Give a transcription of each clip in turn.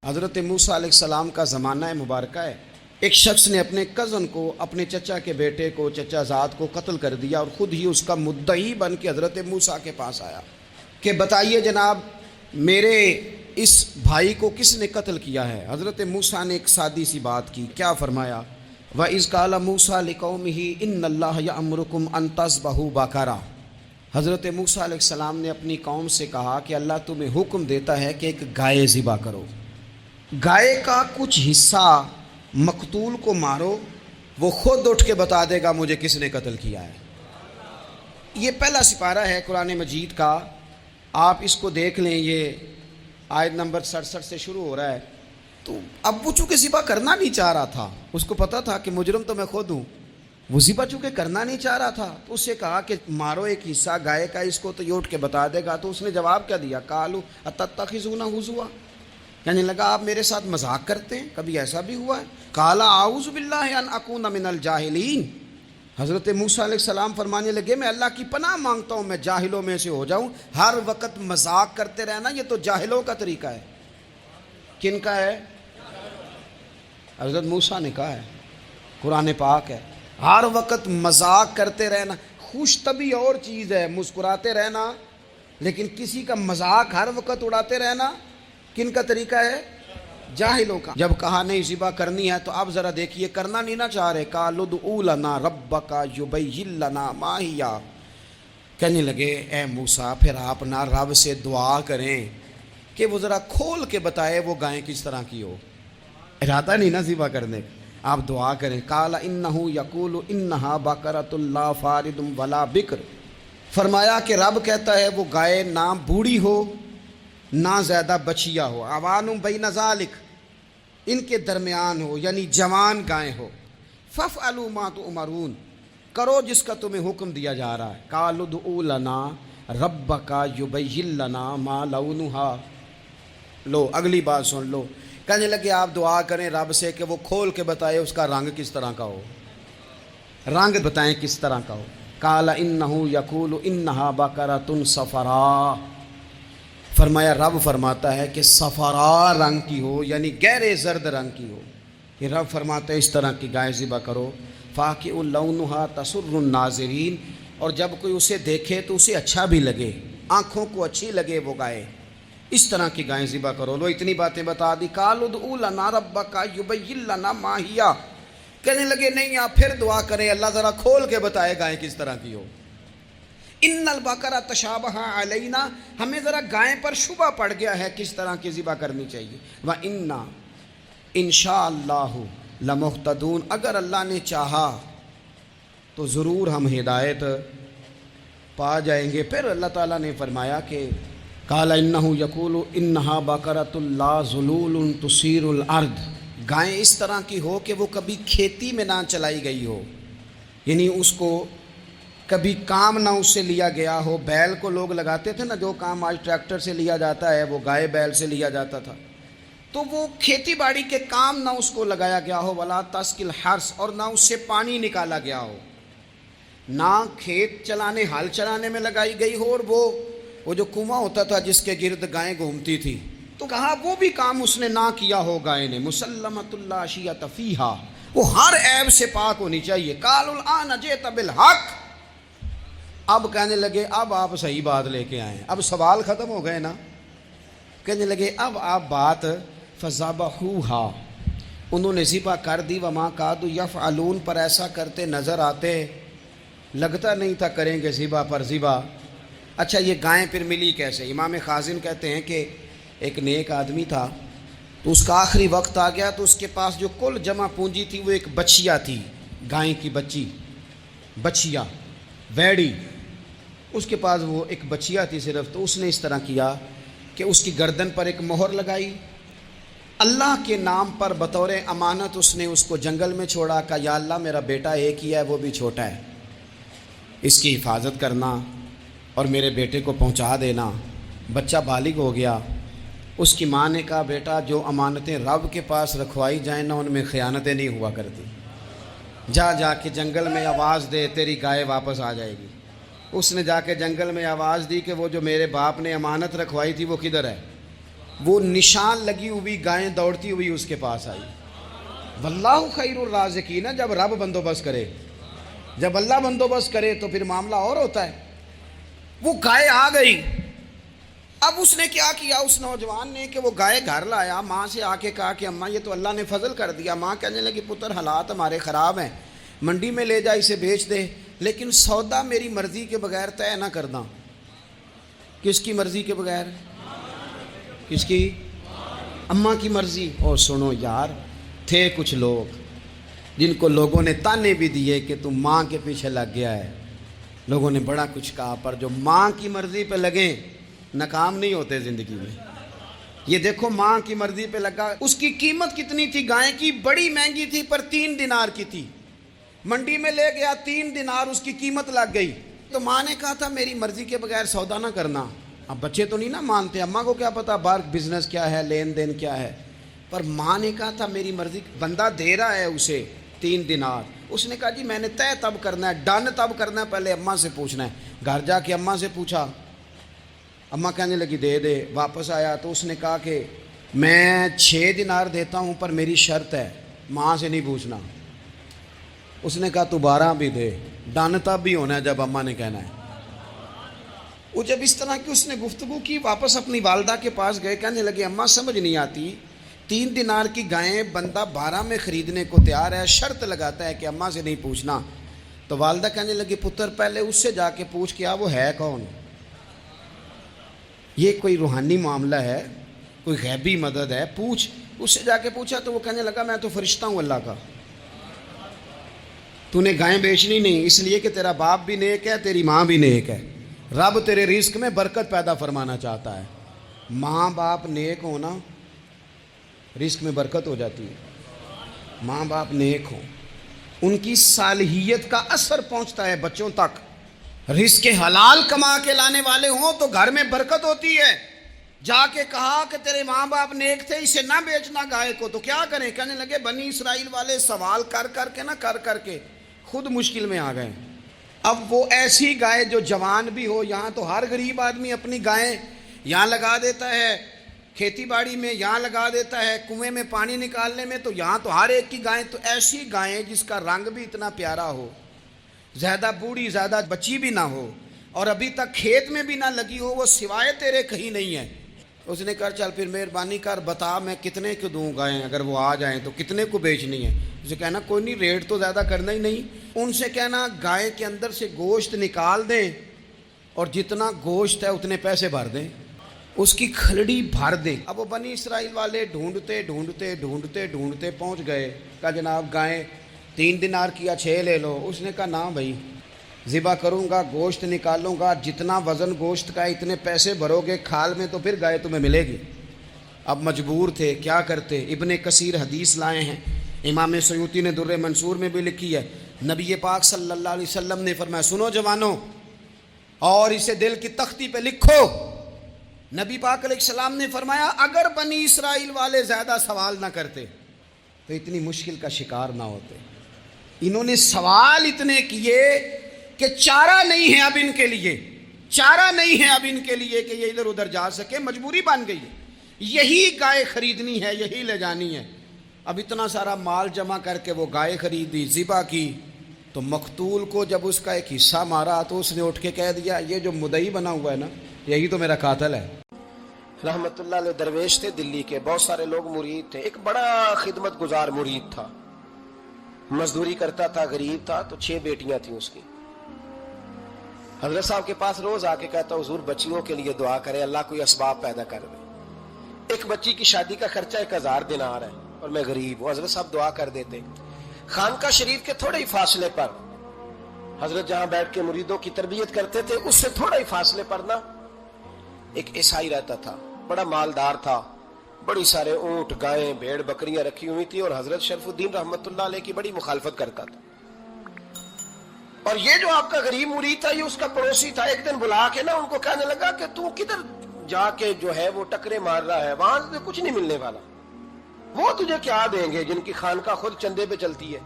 حضرت موسیٰ علیہ السلام کا زمانہ مبارکہ ہے. ایک شخص نے اپنے کزن کو، اپنے چچا کے بیٹے کو، چچا زاد کو قتل کر دیا اور خود ہی اس کا مدعی بن کے حضرت موسیٰ کے پاس آیا کہ بتائیے جناب میرے اس بھائی کو کس نے قتل کیا ہے. حضرت موسیٰ نے ایک سادی سی بات کی. کیا فرمایا؟ وَإِذْ قَالَ مُوسَىٰ لِقَوْمِهِ إِنَّ اللَّهَ يَأْمُرُكُمْ أَن تَذْبَحُوا بَقَرَةً. حضرت موسیٰ علیہ السلام نے اپنی قوم سے کہا کہ اللہ تمہیں حکم دیتا ہے کہ ایک گائے ذبح کرو. گائے کا کچھ حصہ مقتول کو مارو، وہ خود اٹھ کے بتا دے گا مجھے کس نے قتل کیا ہے. یہ پہلا سپارہ ہے قرآن مجید کا، آپ اس کو دیکھ لیں. یہ آیت نمبر 67 سے شروع ہو رہا ہے. تو اب وہ چونکہ ذبح کرنا نہیں چاہ رہا تھا، اس کو پتا تھا کہ مجرم تو میں خود ہوں، وہ ذبح چونکہ کرنا نہیں چاہ رہا تھا تو اس سے کہا کہ مارو ایک حصہ گائے کا، اس کو تو یہ اٹھ کے بتا دے گا. تو اس نے جواب کیا دیا؟ قالوا اتتخذون ہزوا، کہنے لگا آپ میرے ساتھ مذاق کرتے ہیں، کبھی ایسا بھی ہوا ہے؟ قال اعوذ باللہ ان اکون من الجاہلین. حضرت موسیٰ علیہ السلام فرمانے لگے میں اللہ کی پناہ مانگتا ہوں میں جاہلوں میں سے ہو جاؤں. ہر وقت مذاق کرتے رہنا یہ تو جاہلوں کا طریقہ ہے. کن کا ہے؟ حضرت موسیٰ نے کہا ہے، قرآن پاک ہے. ہر وقت مذاق کرتے رہنا، خوش طبعی اور چیز ہے، مسکراتے رہنا، لیکن کسی کا مذاق ہر وقت اڑاتے رہنا کن کا طریقہ ہے؟ جاہلوں کا. جب کہا نہیں ذبح کرنی ہے تو اب ذرا دیکھیے کرنا نہیں نہ چاہ رہے. قالوا ادع لنا ربک یبین لنا ما ہی، کہنے لگے اے موسیٰ پھر آپ نہ رب سے دعا کریں کہ وہ ذرا کھول کے بتائے وہ گائیں کس طرح کی ہو. ارادہ نہیں نہ ذبح کرنے، آپ دعا کریں. قال انہ یقول انہا بقرۃ لا فارض ولا بکر. فرمایا کہ رب کہتا ہے وہ گائے نہ بوڑھی ہو نہ زیادہ بچیا ہو، عوان بین ذالک، ان کے درمیان ہو، یعنی جوان گائے ہو. فافعلوا ما تؤمرون، کرو جس کا تمہیں حکم دیا جا رہا ہے. قالوا ادع لنا ربک یبین لنا ما لونھا. لو اگلی بات سن لو. کہنے لگے آپ دعا کریں رب سے کہ وہ کھول کے بتائے اس کا رنگ کس طرح کا ہو، رنگ بتائیں کس طرح کا ہو. قال انہ یقول انہا بقرۃ صفراء. فرمایا رب فرماتا ہے کہ صفراء رنگ کی ہو، یعنی گہرے زرد رنگ کی ہو. یہ رب فرماتا ہے اس طرح کی گائے ذبح کرو. فاقع لونھا تسر الناظرین، اور جب کوئی اسے دیکھے تو اسے اچھا بھی لگے، آنکھوں کو اچھی لگے وہ گائے، اس طرح کی گائیں ذبح کرو. لو اتنی باتیں بتا دی. قالوا ادع لنا ربک یبین لنا ما ہی، کہنے لگے نہیں آپ پھر دعا کریں اللہ ذرا کھول کے بتائے گائیں کس طرح کی ہو. ان البقرہ تشابہ علینا، ہمیں ذرا گائیں پر شبہ پڑ گیا ہے کس طرح کی ذبح کرنی چاہیے. وَإِنَّا انشاءاللہ لمہتدون، اگر اللہ نے چاہا تو ضرور ہم ہدایت پا جائیں گے. پھر اللہ تعالیٰ نے فرمایا کہ قال انہ یقول انہا بقرۃ لا ذلول تثیر الارض، گائیں اس طرح کی ہو کہ وہ کبھی کھیتی میں نہ چلائی گئی ہو، یعنی اس کو کبھی کام نہ اس سے لیا گیا ہو. بیل کو لوگ لگاتے تھے نا، جو کام آج ٹریکٹر سے لیا جاتا ہے وہ گائے بیل سے لیا جاتا تھا. تو وہ کھیتی باڑی کے کام نہ اس کو لگایا گیا ہو. ولا تسقی الحرث، اور نہ اس سے پانی نکالا گیا ہو، نہ کھیت چلانے ہل چلانے میں لگائی گئی ہو. اور وہ جو کنواں ہوتا تھا جس کے گرد گائیں گھومتی تھی، تو کہا وہ بھی کام اس نے نہ کیا ہو گائے نے. مسلمۃ لا شیۃ فیہا، وہ ہر عیب سے پاک ہونی چاہیے. قالوا الآن جئت بالحق، اب کہنے لگے اب آپ صحیح بات لے کے آئیں، اب سوال ختم ہو گئے نا. کہنے لگے اب آپ بات فذبحوہا، انہوں نے ذبح کر دی. وما کادوا یفعلون، پر ایسا کرتے نظر آتے، لگتا نہیں تھا کریں گے ذبح پر ذبح. اچھا یہ گائیں پھر ملی کیسے؟ امام خازن کہتے ہیں کہ ایک نیک آدمی تھا، تو اس کا آخری وقت آ گیا تو اس کے پاس جو کل جمع پونجی تھی وہ ایک بچیا تھی، گائیں کی بچی، بچیا ویڑی، اس کے پاس وہ ایک بچیا تھی صرف. تو اس نے اس طرح کیا کہ اس کی گردن پر ایک مہر لگائی، اللہ کے نام پر بطور امانت اس نے اس کو جنگل میں چھوڑا. کہا یا اللہ میرا بیٹا ایک ہی ہے، وہ بھی چھوٹا ہے، اس کی حفاظت کرنا اور میرے بیٹے کو پہنچا دینا. بچہ بالغ ہو گیا. اس کی ماں نے کہا بیٹا جو امانتیں رب کے پاس رکھوائی جائیں نا ان میں خیانتیں نہیں ہوا کرتی، جا کے جنگل میں آواز دے تیری گائے واپس آ جائے گی. اس نے جا کے جنگل میں آواز دی کہ وہ جو میرے باپ نے امانت رکھوائی تھی وہ کدھر ہے. وہ نشان لگی ہوئی گائیں دوڑتی ہوئی اس کے پاس آئی. واللہ خیر الرازقین. جب رب بندوبست کرے، جب اللہ بندوبست کرے تو پھر معاملہ اور ہوتا ہے. وہ گائے آ گئی. اب اس نے کیا کیا اس نوجوان نے کہ وہ گائے گھر لایا، ماں سے آ کے کہا کہ اماں یہ تو اللہ نے فضل کر دیا. ماں کہنے لگی پتر حالات ہمارے خراب ہیں، منڈی میں لے جا اسے بیچ دے، لیکن سودا میری مرضی کے بغیر طے نہ کرنا. کس کی مرضی کے بغیر؟ کس کی؟ اماں کی مرضی. اور سنو یار، تھے کچھ لوگ جن کو لوگوں نے تانے بھی دیے کہ تم ماں کے پیچھے لگ گیا ہے، لوگوں نے بڑا کچھ کہا، پر جو ماں کی مرضی پہ لگیں ناکام نہیں ہوتے زندگی میں. یہ دیکھو ماں کی مرضی پہ لگا. اس کی قیمت کتنی تھی گائے کی؟ بڑی مہنگی تھی، پر 3 دینار کی تھی. منڈی میں لے گیا، 3 دینار اس کی قیمت لگ گئی. تو ماں نے کہا تھا میری مرضی کے بغیر سودا نہ کرنا. اب بچے تو نہیں نا مانتے، اماں کو کیا پتا باہر بزنس کیا ہے، لین دین کیا ہے. پر ماں نے کہا تھا میری مرضی. بندہ دے رہا ہے اسے 3 دینار. اس نے کہا جی میں نے طے تب کرنا ہے، ڈن تب کرنا ہے، پہلے اماں سے پوچھنا ہے. گھر جا کے اماں سے پوچھا، اماں کہنے لگی دے دے. واپس آیا تو اس نے کہا کہ میں 6 دینار دیتا ہوں پر میری شرط ہے، ماں سے نہیں پوچھنا. اس نے کہا تو 12 بھی دے. ڈن تب بھی ہونا ہے جب اماں نے کہنا ہے. وہ جب اس طرح کی اس نے گفتگو کی، واپس اپنی والدہ کے پاس گئے. کہنے لگے اماں سمجھ نہیں آتی، 3 دینار کی گائیں بندہ 12 میں خریدنے کو تیار ہے، شرط لگاتا ہے کہ اماں سے نہیں پوچھنا. تو والدہ کہنے لگی پتر پہلے اس سے جا کے پوچھ کیا وہ ہے کون. یہ کوئی روحانی معاملہ ہے، کوئی غیبی مدد ہے، پوچھ. اس سے جا کے پوچھا تو وہ کہنے لگا میں تو فرشتہ ہوں اللہ کا، تو نے گائیں بیچنی نہیں، اس لیے کہ تیرا باپ بھی نیک ہے، تیری ماں بھی نیک ہے، رب تیرے رزق میں برکت پیدا فرمانا چاہتا ہے. ماں باپ نیک ہونا رزق میں برکت ہو جاتی ہے. ماں باپ نیک ہوں، ان کی صالحیت کا اثر پہنچتا ہے بچوں تک. رزق حلال کما کے لانے والے ہوں تو گھر میں برکت ہوتی ہے. جا کے کہا کہ تیرے ماں باپ نیک تھے، اسے نہ بیچنا گائے کو. تو کیا کریں؟ کہنے لگے بنی اسرائیل والے سوال کر کر کے کر کر کے خود مشکل میں آ گئے. اب وہ ایسی گائے جو جوان بھی ہو، یہاں تو ہر غریب آدمی اپنی گائیں یہاں لگا دیتا ہے، کھیتی باڑی میں یہاں لگا دیتا ہے، کنویں میں پانی نکالنے میں تو یہاں تو ہر ایک کی گائیں. تو ایسی گائیں جس کا رنگ بھی اتنا پیارا ہو، زیادہ بوڑھی زیادہ بچی بھی نہ ہو، اور ابھی تک کھیت میں بھی نہ لگی ہو، وہ سوائے تیرے کہیں نہیں ہے. اس نے کہا چل پھر مہربانی کر بتا میں کتنے کو دوں گائیں، اگر وہ آ جائیں تو کتنے کو بیچنی ہے. اسے کہنا کوئی نہیں، ریٹ تو زیادہ کرنا ہی نہیں. ان سے کہنا گائے کے اندر سے گوشت نکال دیں اور جتنا گوشت ہے اتنے پیسے بھر دیں، اس کی کھلڑی بھر دیں. اب وہ بنی اسرائیل والے ڈھونڈتے ڈھونڈتے ڈھونڈتے ڈھونڈتے پہنچ گئے. کہا جناب گائیں 3 دینار کی 6 لے لو. اس نے کہا نہ بھائی، ذبح کروں گا، گوشت نکالوں گا، جتنا وزن گوشت کا اتنے پیسے بھرو گے کھال میں تو پھر گائے تمہیں ملے گی. اب مجبور تھے، کیا کرتے. ابن کثیر حدیث لائے ہیں، امام سیوطی نے در منصور میں بھی لکھی ہے. نبی پاک صلی اللہ علیہ وسلم نے فرمایا سنو جوانوں، اور اسے دل کی تختی پہ لکھو. نبی پاک علیہ السلام نے فرمایا اگر بنی اسرائیل والے زیادہ سوال نہ کرتے تو اتنی مشکل کا شکار نہ ہوتے. انہوں نے سوال اتنے کیے کہ چارہ نہیں ہے اب ان کے لیے، چارہ نہیں ہے اب ان کے لیے کہ یہ ادھر ادھر جا سکے. مجبوری بن گئی ہے، یہی گائے خریدنی ہے، یہی لے جانی ہے. اب اتنا سارا مال جمع کر کے وہ گائے خریدی، ذبح کی. تو مقتول کو جب اس کا ایک حصہ مارا تو اس نے اٹھ کے کہہ دیا یہ جو مدعی بنا ہوا ہے نا یہی تو میرا قاتل ہے. رحمت اللہ علیہ درویش تھے دلی کے، بہت سارے لوگ مرید تھے. ایک بڑا خدمت گزار مرید تھا، مزدوری کرتا تھا، غریب تھا. تو 6 بیٹیاں تھیں اس کی. حضرت صاحب کے پاس روز آ کے کہتا حضور بچیوں کے لیے دعا کرے، اللہ کوئی اسباب پیدا کر دے. ایک بچی کی شادی کا خرچہ 1000 دینار ہے اور میں غریب ہوں. حضرت صاحب دعا کر دیتے. خانقاہ شریف کے تھوڑے ہی فاصلے پر حضرت جہاں بیٹھ کے مریدوں کی تربیت کرتے تھے اس سے تھوڑا ہی فاصلے پر نا ایک عیسائی رہتا تھا، بڑا مالدار تھا، بڑی سارے اونٹ گائیں بھیڑ بکریاں رکھی ہوئی تھی، اور حضرت شرف الدین رحمت اللہ علیہ کی بڑی مخالفت کرتا تھا. اور یہ جو آپ کا غریب مرید تھا یہ اس کا پڑوسی تھا. ایک دن بلا کے نا ان کو کہنے لگا کہ تو کدھر جا کے جو ہے وہ ٹکرے مار رہا ہے، وہاں سے کچھ نہیں ملنے والا. وہ تجھے کیا دیں گے جن کی خانقاہ خود چندے پہ چلتی ہے،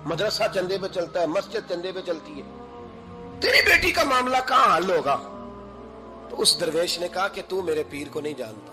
مدرسہ چندے پہ چلتا ہے، مسجد چندے پہ چلتی ہے، تیری بیٹی کا معاملہ کہاں حل ہوگا؟ تو اس درویش نے کہا کہ تو میرے پیر کو نہیں جانتا،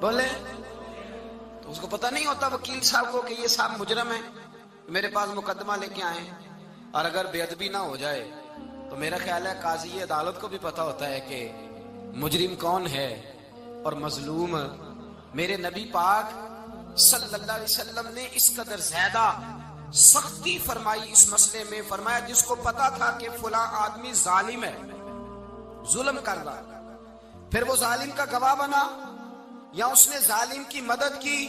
بولے تو اس کو پتہ نہیں ہوتا وکیل صاحب کو کہ یہ صاحب مجرم ہے، میرے پاس مقدمہ لے کے آئے ہیں. اور اگر بے ادبی نہ ہو جائے تو میرا خیال ہے قاضی عدالت کو بھی پتہ ہوتا ہے کہ مجرم کون ہے اور مظلوم. میرے نبی پاک صلی اللہ علیہ وسلم نے اس قدر زیادہ سختی فرمائی اس مسئلے میں. فرمایا جس کو پتا تھا کہ فلاں آدمی ظالم ہے، ظلم کر رہا، پھر وہ ظالم کا گواہ بنا یا اس نے ظالم کی مدد کی،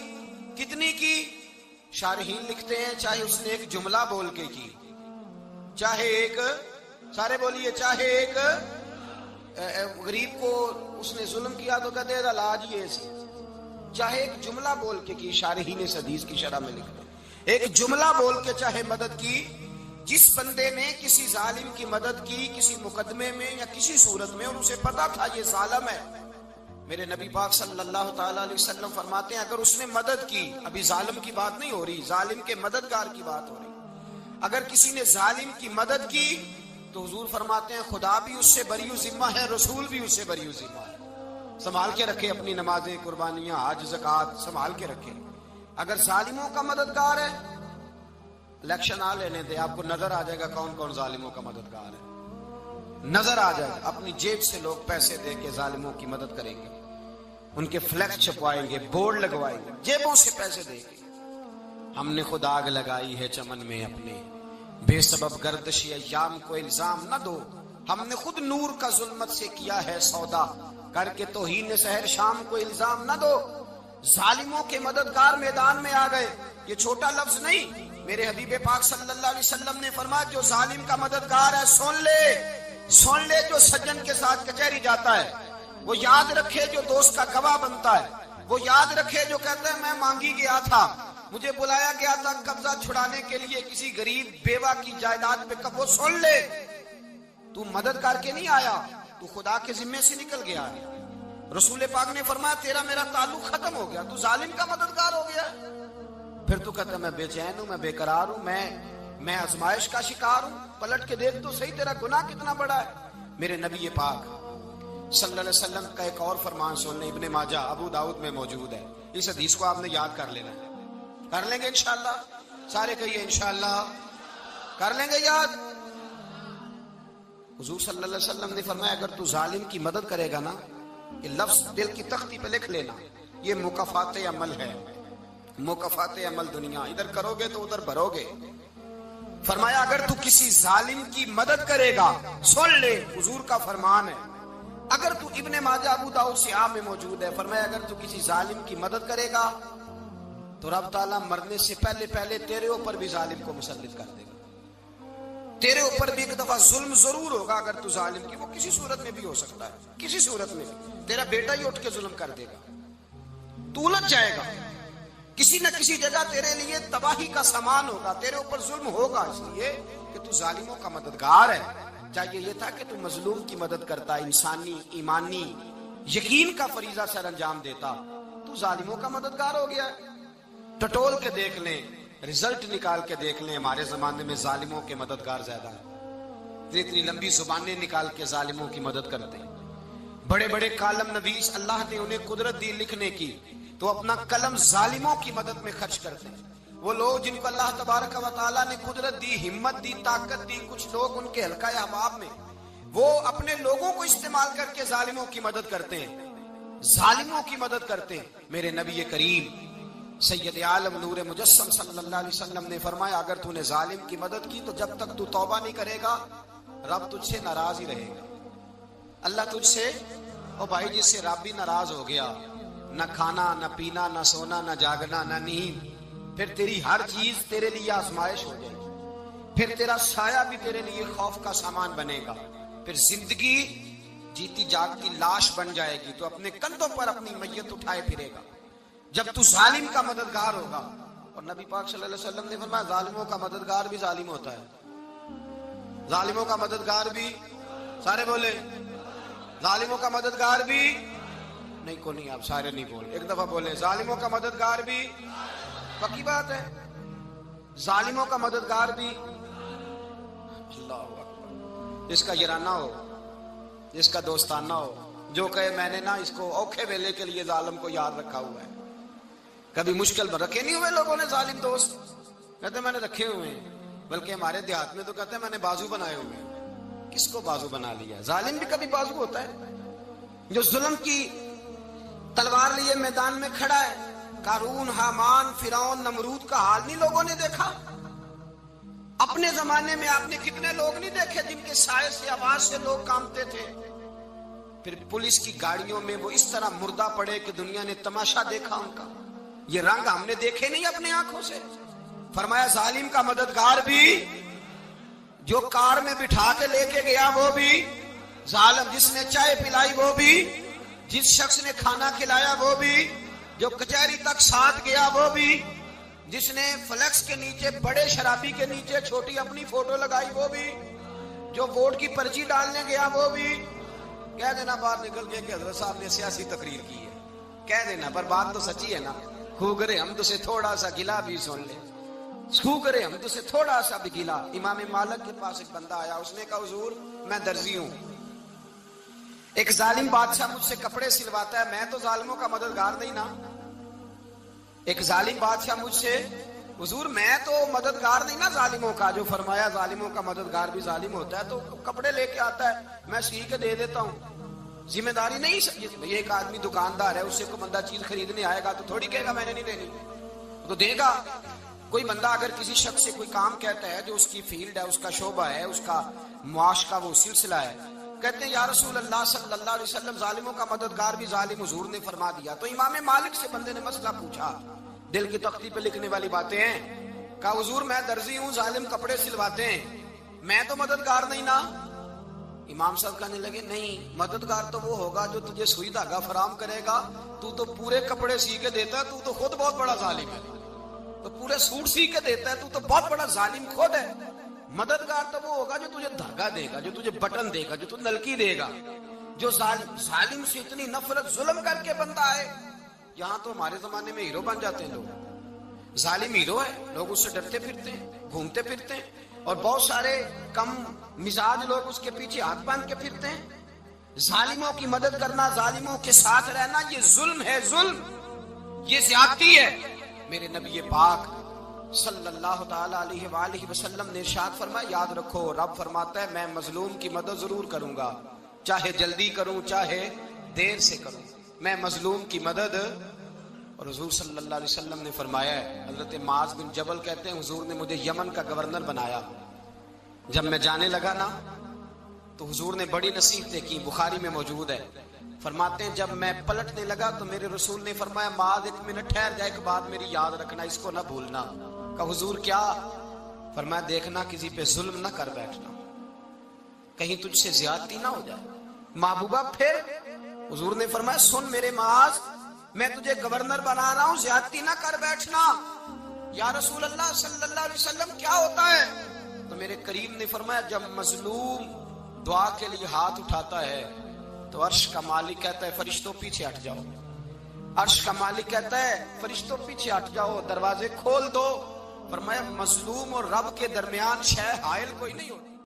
کتنی کی؟ شارحین لکھتے ہیں چاہے اس نے ایک جملہ بول کے کی، چاہے ایک، سارے بولیے، چاہے ایک غریب کو اس نے ظلم کیا تو کہتے ہیں علاج یہ سی، چاہے ایک جملہ بول کے کی. شارحین اس حدیث کی شرح میں لکھتے ہیں ایک جملہ بول کے چاہے مدد کی. جس بندے نے کسی ظالم کی مدد کی کسی مقدمے میں یا کسی صورت میں اور اسے پتا تھا یہ ظالم ہے، میرے نبی پاک صلی اللہ تعالی علیہ وسلم فرماتے ہیں اگر اس نے مدد کی، ابھی ظالم کی بات نہیں ہو رہی، ظالم کے مددگار کی بات ہو رہی، اگر کسی نے ظالم کی مدد کی تو حضور فرماتے ہیں خدا بھی اس سے بری ذمہ ہے، رسول بھی اس سے بری ذمہ ہے. سنبھال کے رکھے اپنی نمازیں، قربانیاں، حج، زکوٰۃ سنبھال کے رکھے. اگر ظالموں کا مددگار ہے، الیکشن آ لینے دے، آپ کو نظر آ جائے گا کون کون ظالموں کا مددگار ہے، نظر آ جائے گا. اپنی جیب سے لوگ پیسے دے کے ظالموں کی مدد کریں گے، ان کے فلیکس چھپوائیں گے، بورڈ لگوائیں گے، جیبوں سے پیسے دیں گے. ہم نے خود آگ لگائی ہے چمن میں اپنے، بے سبب گردشی ایام کو الزام نہ دو. ہم نے خود نور کا ظلمت سے کیا ہے سودا، کر کے توہین سحر شام کو الزام نہ دو. ظالموں کے مددگار میدان میں آ گئے. یہ چھوٹا لفظ نہیں، میرے حبیب پاک صلی اللہ علیہ وسلم نے فرمایا جو ظالم کا مددگار ہے سن لے جو سجن کے ساتھ کچہری جاتا ہے، وہ یاد رکھے جو دوست کا گواہ بنتا ہے، وہ یاد رکھے جو کہتا ہے میں مانگی گیا تھا، مجھے بلایا گیا تھا قبضہ چھڑانے کے لیے کسی غریب بیوہ کی جائیداد پہ. وہ سن لے تو مدد کر کے نہیں آیا، تو خدا کے ذمے سے نکل گیا ہے. رسول پاک نے فرمایا تیرا میرا تعلق ختم ہو گیا، تو ظالم کا مددگار ہو گیا. پھر تو کہتا ہے میں بے چین ہوں، میں بے قرار ہوں، میں آزمائش کا شکار ہوں. پلٹ کے دیکھ تو صحیح تیرا گناہ کتنا بڑا ہے. میرے نبی پاک صلی اللہ علیہ وسلم کا ایک اور فرمان سننے، ابن ماجہ ابو داؤد میں موجود ہے. اس حدیث کو آپ نے یاد کر لینا ہے. کر لیں گے انشاءاللہ؟ سارے کہیے انشاءاللہ کر لیں گے یاد. حضور صلی اللہ علیہ وسلم نے فرمایا اگر تو ظالم کی مدد کرے گا نا، یہ لفظ دل کی تختی پہ لکھ لینا، یہ مکافات عمل ہے، مکافات عمل دنیا. ادھر کرو گے تو ادھر بھرو گے. فرمایا اگر تو کسی ظالم کی مدد کرے گا، سن لے حضور کا فرمان ہے، اگر تو ابن ماجہ ابو داؤد صحاح میں موجود ہے، فرمایا اگر تو کسی ظالم کی مدد کرے گا تو رب تعالیٰ مرنے سے پہلے تیرے اوپر بھی ظالم کو مسلط کر دے گا. تیرے اوپر بھی ایک دفعہ ظلم ضرور ہوگا اگر تو ظالم کی، وہ کسی صورت میں بھی ہو سکتا ہے، کسی صورت میں تیرا بیٹا ہی اٹھ کے ظلم کر دے گا، تو الجھ جائے گا، کسی نہ کسی جگہ تیرے لیے تباہی کا سامان ہوگا، تیرے اوپر ظلم ہوگا، اس لیے کہ تو ظالموں کا مددگار ہے. چاہیے یہ تھا کہ تو مظلوم کی مدد کرتا، انسانی ایمانی یقین کا فریضہ سر انجام دیتا. تو ظالموں کا مددگار ہو گیا. ٹٹول کے دیکھ لیں، رزلٹ نکال کے دیکھ لیں، ہمارے زمانے میں ظالموں کے مددگار زیادہ ہیں. اتنی لمبی زبانیں نکال کے ظالموں کی مدد کرتے ہیں. بڑے بڑے کالم نویس اللہ نے انہیں قدرت دی لکھنے کی، تو اپنا قلم ظالموں کی مدد میں خرچ کرتے ہیں. وہ لوگ جن کو اللہ تبارک و تعالیٰ نے قدرت دی، ہمت دی، طاقت دی، کچھ لوگ ان کے حلقہ احباب میں وہ اپنے لوگوں کو استعمال کر کے ظالموں کی مدد کرتے ہیں، ظالموں کی مدد کرتے ہیں. میرے نبی کریم سید عالم نور مجسم صلی اللہ علیہ وسلم نے فرمایا اگر تو نے ظالم کی مدد کی تو جب تک تو توبہ نہیں کرے گا رب تجھ سے ناراض ہی رہے گا. اللہ تجھ سے، او بھائی جس سے رب بھی ناراض ہو گیا، نہ کھانا نہ پینا نہ سونا نہ جاگنا نہ نیند، پھر تیری ہر چیز تیرے لیے آزمائش ہو جائے گی، پھر تیرا سایہ بھی تیرے لیے خوف کا سامان بنے گا، پھر زندگی جیتی جاگتی لاش بن جائے گی، تو اپنے کندھوں پر اپنی میت اٹھائے پھرے گا جب تو ظالم کا مددگار ہوگا. اور نبی پاک صلی اللہ علیہ وسلم نے فرمایا ظالموں کا مددگار بھی ظالم ہوتا ہے، ظالموں کا مددگار بھی، سارے بولے ظالموں کا مددگار بھی نہیں، کو نہیں، آپ سارے نہیں بولے، ایک دفعہ بولے ظالموں کا مددگار بھی. پکی بات ہے، ظالموں کا مددگار بھی. اللہ اکبر. جس کا یارانہ ہو، جس کا دوستانہ ہو، جو کہے میں نے نا اس کو اوکھے ویلے کے لیے ظالم کو یاد رکھا ہوا ہے. کبھی مشکل میں رکھے نہیں ہوئے لوگوں نے ظالم دوست؟ کہتے میں نے رکھے ہوئے ہیں. بلکہ ہمارے دیہات میں تو کہتے ہیں میں نے بازو بنائے ہوئے ہیں. کس کو بازو بنا لیا؟ ظالم بھی کبھی بازو ہوتا ہے. جو ظلم کی تلوار لیے میدان میں کھڑا ہے. قارون، حامان، فرعون، نمرود کا حال نہیں لوگوں نے دیکھا؟ اپنے زمانے میں آپ نے کتنے لوگ نہیں دیکھے جن کے سائے سے، آواز سے لوگ کانپتے تھے؟ پھر پولیس کی گاڑیوں میں وہ اس طرح مردہ پڑے کہ دنیا نے تماشا دیکھا ان کا. یہ رنگ ہم نے دیکھے نہیں اپنے آنکھوں سے. فرمایا ظالم کا مددگار بھی، جو کار میں بٹھا کے لے کے گیا وہ بھی ظالم، جس نے چائے پلائی وہ بھی، جس شخص نے کھانا کھلایا وہ بھی، جو کچہری تک ساتھ گیا وہ بھی، جس نے فلیکس کے نیچے، بڑے شرابی کے نیچے چھوٹی اپنی فوٹو لگائی وہ بھی، جو ووٹ کی پرچی ڈالنے گیا وہ بھی. کہہ دینا باہر نکل کے کہ حضرت صاحب نے سیاسی تقریر کی ہے، کہہ دینا، پر بات تو سچی ہے نا. خو کرے ہم تو سے تھوڑا سا گلا بھی سن لے، خو کرے ہم تو سے تھوڑا سا بھی گلا. امام مالک کے پاس ایک بندہ آیا، اس نے کہا حضور میں درزی ہوں، ایک ظالم بادشاہ مجھ سے کپڑے سلواتا ہے، میں تو ظالموں کا مددگار نہیں نا. ایک ظالم بادشاہ مجھ سے، حضور میں تو مددگار نہیں نا ظالموں کا. جو فرمایا ظالموں کا مددگار بھی ظالم ہوتا ہے. تو کپڑے لے کے آتا ہے، میں سی کے دے دیتا ہوں، ذمہ داری نہیں. یہ ایک آدمی دکاندار ہے، اس سے کوئی بندہ چیز خریدنے آئے گا تو تھوڑی کہے گا میں نے نہیں دینی، تو دے گا. کوئی بندہ اگر کسی شخص سے کوئی کام کہتا ہے جو اس کی فیلڈ ہے، اس کا شعبہ ہے، اس کا معاش کا وہ سلسلہ ہے، کہتے ہیں یا رسول اللہ صلی اللہ علیہ وسلم ظالموں کا مددگار بھی ظالم، حضور نے فرما دیا. تو امام مالک سے بندے نے مسئلہ پوچھا، دل کی تختی پہ لکھنے والی باتیں ہیں. کہا حضور میں درزی ہوں، ظالم کپڑے سلواتے ہیں، میں تو مددگار نہیں نا. امام صاحب کہنے لگے نہیں، مددگار تو وہ ہوگا جو تجھے سوئی دھاگا فراہم کرے گا. تو پورے کپڑے سی کے دیتا ہے، تو خود بہت بڑا ظالم ہے. تو پورے سوٹ سی کے دیتا ہے، تو بہت بڑا ظالم خود ہے. مددگار تو وہ ہوگا جو تجھے دھاگا دے گا، جو تجھے بٹن دے گا، جو تجھے نلکی دے گا. جو ظالم سے اتنی نفرت ظلم کر کے بندہ ہے. یہاں تو ہمارے زمانے میں ہیرو بن جاتے ہیں لوگ. ظالم ہیرو ہے، لوگ اس سے ڈرتے پھرتے ہیں، گھومتے پھرتے ہیں. اور بہت سارے کم مزاج لوگ اس کے پیچھے ہاتھ باندھ کے پھرتے ہیں. ظالموں کی مدد کرنا، ظالموں کے ساتھ رہنا، یہ ظلم ہے، ظلم، یہ زیادتی ہے. میرے نبی پاک صلی اللہ تعالی علیہ وآلہ وسلم نے ارشاد فرمایا، یاد رکھو رب فرماتا ہے میں مظلوم کی مدد ضرور کروں گا، چاہے جلدی کروں چاہے دیر سے کروں، میں مظلوم کی مدد. اور حضور صلی اللہ علیہ وسلم نے فرمایا ہے، حضرت معاذ بن جبل کہتے ہیں حضور نے مجھے یمن کا گورنر بنایا. جب میں جانے لگا نا تو حضور نے بڑی نصیحتیں کی، بخاری میں موجود ہے. فرماتے ہیں جب میں پلٹنے لگا تو میرے رسول نے فرمایا معاذ ایک منٹ ٹھہر جا، ایک بات میری یاد رکھنا، اس کو نہ بھولنا. کہا حضور کیا؟ فرمایا دیکھنا کسی پہ ظلم نہ کر بیٹھنا، کہیں تجھ سے زیادتی نہ ہو جائے. محبوبہ پھر حضور نے فرمایا سن میرے معاذ، میں تجھے گورنر بنا رہا ہوں، زیادتی نہ کر بیٹھنا. یا رسول اللہ صلی اللہ علیہ وسلم کیا ہوتا ہے؟ تو میرے کریم نے فرمایا جب مظلوم دعا کے لیے ہاتھ اٹھاتا ہے تو عرش کا مالک کہتا ہے فرشتوں پیچھے ہٹ جاؤ. عرش کا مالک کہتا ہے فرشتوں پیچھے ہٹ جاؤ، دروازے کھول دو. فرمایا مظلوم اور رب کے درمیان شے حائل کوئی نہیں ہوتی.